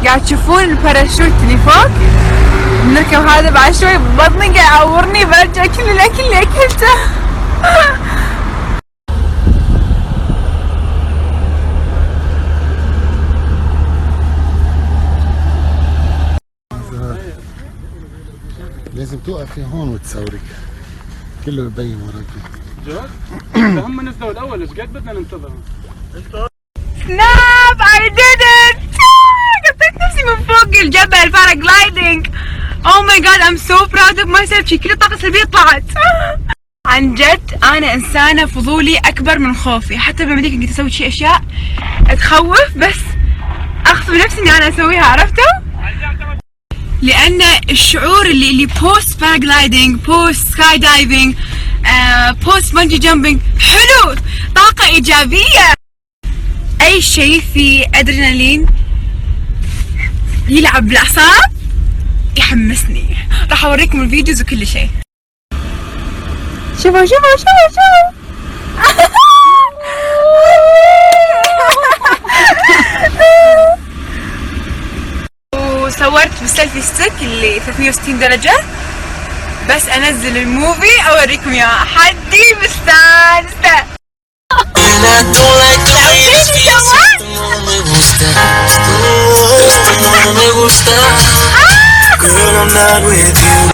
قاعد تشوفون الباراشوت اللي فوق؟ نركب هذا بعد شوي بطني قاعد يعورني برجع كل الاكل اللي اكلته. لازم توقفي هون وتصورك، كله ببين وراكي. جد؟ هم نزلوا الاول، ايش قد بدنا ننتظر؟ سناب I did it! قطيت نفسي من فوق الجبل باراجلايدنج. Oh my god I'm so proud of myself. شي كل الطاقة السلبية طلعت. عن جد أنا إنسانة فضولي أكبر من خوفي، حتى بأمريكا كنت أسوي شي أشياء تخوف بس أخف بنفسي إني أنا أسويها، عرفتوا؟ لأن الشعور اللي بوست باراجلايدنج، بوست سكاي دايفنج، بوست بنجي جامبينج حلو، طاقة إيجابية. أي شيء في أدرينالين يلعب بالأعصاب يحمسني. راح أوريكم الفيديوز وكل شيء. شوفوا شوفوا شوفوا شوفوا. وصورت بالسيلفي ستيك اللي 360 درجة، بس أنزل الموفي أوريكم يا حدي مستانسة. Girl, I'm not with you.